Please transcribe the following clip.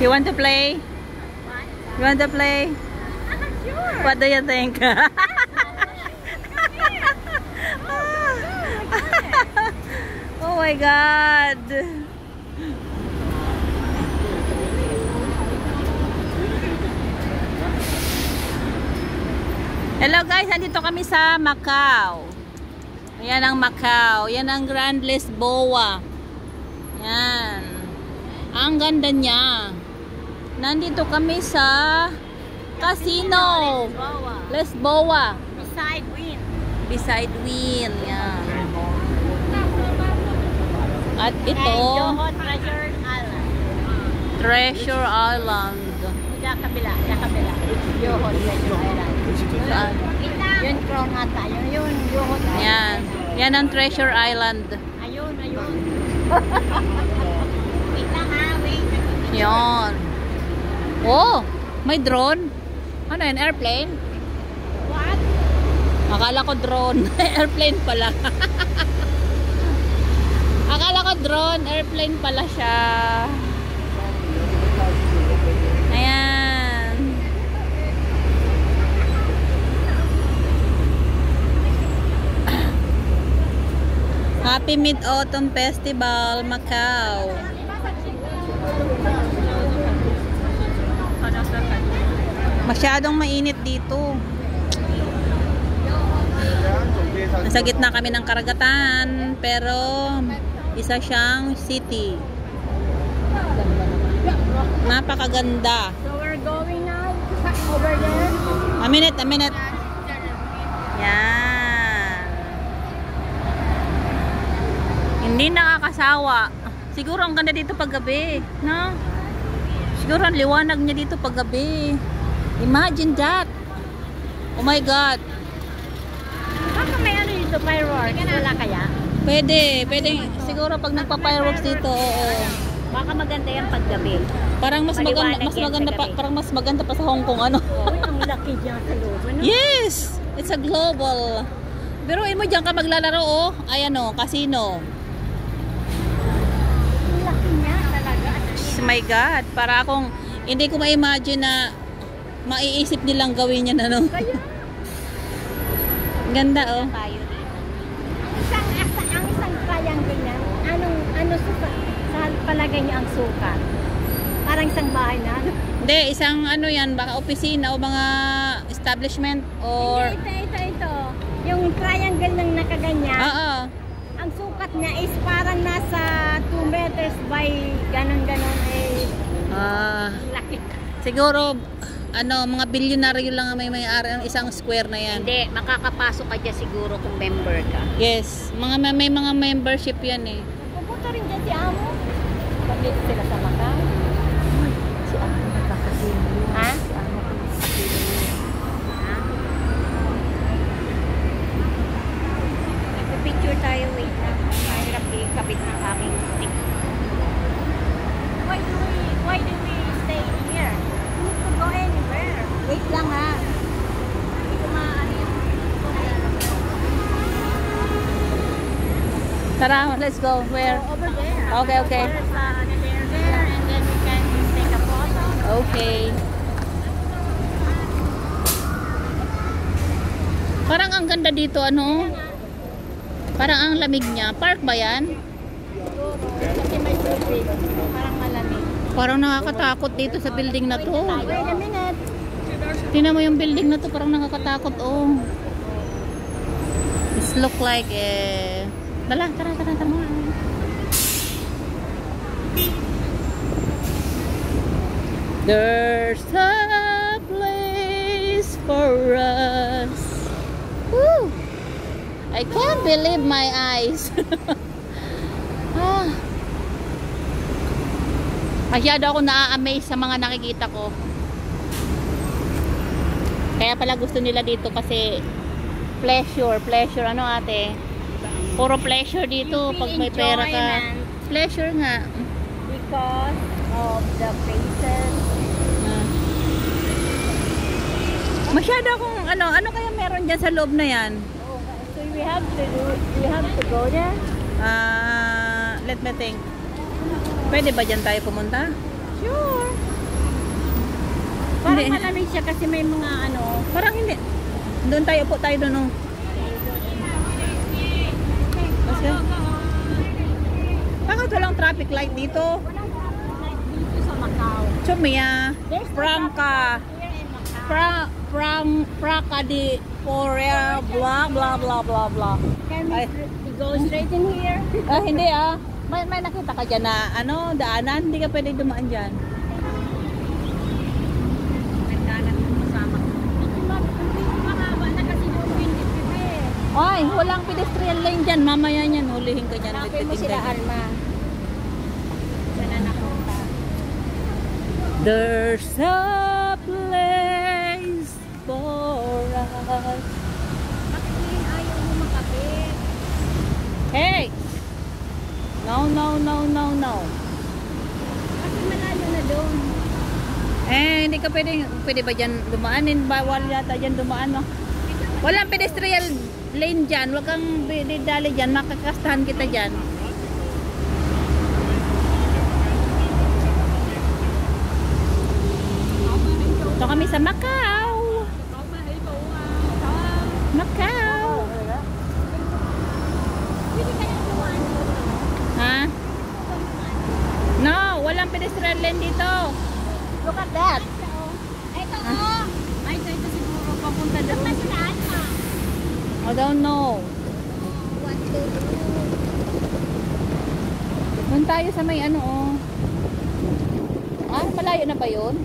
You want to play? You want to play? Sure. What do you think? Oh my God. Hello guys, nandito kami sa Macau. Ayan ang Macau. Yan ang Grand Lisboa. Yan. Ang ganda niya. Nandito kami sa Casino Lisboa. Beside wind. Beside wind. Yan. At ito, Johor Treasure Island. Treasure Island. Sa kabila, sa kabila. Johor Treasure Island. Saan? Yun crown ata. Yun, Johor Island. Yan. Yan ang Treasure Island. Ayun, ayun. Wait lang ha, wait. Yan. Oh, may drone. Ano yan? Airplane? What? Akala ko drone. Airplane pala. Akala ko drone. Airplane pala siya. Ayan. Happy Mid-Autumn Festival, Macau. Masyadong mainit dito. Nasa gitna kami ng karagatan, pero isa siyang city. Napakaganda. So we're going now over there. A minute, a minute. Yan. Hindi nakakasawa. Siguro ang ganda dito paggabi, no? Siguro ang liwanag niya dito paggabi. Imagine that. Oh my God. Baka may ano dito, fireworks. Wala kaya? Pwede, pwede. Siguro pag nagpa-fireworks dito, oo. Baka maganda yan paggabi. Parang mas maganda, parang mas maganda pa sa Hong Kong, ano? Oo, ang laki dyan sa loob, ano? Yes! It's a global. Biruin mo dyan ka maglalaro, oh. Ayan, oh, casino. Ang laki niya talaga. Oh my God. Para akong, hindi ko ma-imagine na maiisip nilang gawin yan, ano? Kaya, Ganda, oh. tayo dito. Ang isang triangle niya, ano sa palagay niya ang sukat? Parang isang bahay na, ano? Hindi, isang ano yan, baka opisina o mga establishment or... Ito. Yung triangle ng nakaganyan, Oo. ang sukat niya is parang nasa 2 meters by ganon-ganon laki. Siguro, ano, mga bilyonaryo lang ang may-ari ng isang square na yan. Hindi, makakapasok ka dyan siguro kung member ka. Yes, may mga membership yan eh. Pupunta rin dyan si Amo. Pag-dito sila sa Macau. Si Amo nagkakasino. Ha? Si Amo nagkakasino. Ha? Nagpipicture tayo, wait lang. Mahirap ikabit ng aking stick. Why do we stay here? We need to go anywhere. Wait lang ha. Hindi ko maaari yung... Tara, let's go. Where? Over there. Okay, okay. There's there and then we can take a photo. Okay. Parang ang ganda dito, ano? Parang ang lamig niya. Park ba yan? Kasi may tubig. Parang malamig. Parang nakakatakot dito sa building na to. Wait a minute. Tingnan mo yung building na to, parang nakakatakot, oh. This look like, Tara. There's a place for us. Woo! I can't believe my eyes. Masyado ako na-amaze sa mga nakikita ko. Kaya pala gusto nila dito kasi pleasure. Ano ate? Puro pleasure dito pag may pera ka. Pleasure nga. Because of the places. Masyado akong ano kaya meron dyan sa loob na yan? So we have to go there? Let me think. Pwede ba dyan tayo pumunta? Sure. Parang Hindi. malamig siya kasi may mga ano. Parang hindi. Doon tayo po tayo doon. Oh. Kasi, bakit walang traffic light dito? Walang traffic light dito sa Macau. Chumia, There's no Franca, traffic here in Macau. Franca di Korea, blah blah blah blah blah. Can we Ay. go straight in here? Ah, hindi ah. May nakita ka dyan na ano, daanan, hindi ka pwede dumaan dyan. Mahaba na kasi doon 20 eh. Ay, walang pedestrian lane dyan. Mamaya niyan, hulihin ka dyan. Hanapin mo sila, Alma. Sana napunta. There's a place for us. Bakit ngayon ayaw mo makapit? Hey! No, no, no, no, no. Kasi malayo na doon. Eh, hindi ka pwede ba dyan dumaanin? Bawal yata dyan dumaan, no? Walang pedestrian lane dyan. Huwag kang didali dyan. Makakastahan kita dyan. Ito kami sa Macau. Macau. Pwede kaya dumaan doon. Ha? No, walang pedestrian lane dito. Look at that. Ito oh. Ay, ito siguro papunta doon. Saan sila, Alma? I don't know. What to do? Doon tayo sa may ano, oh. Ah, malayo na ba yun?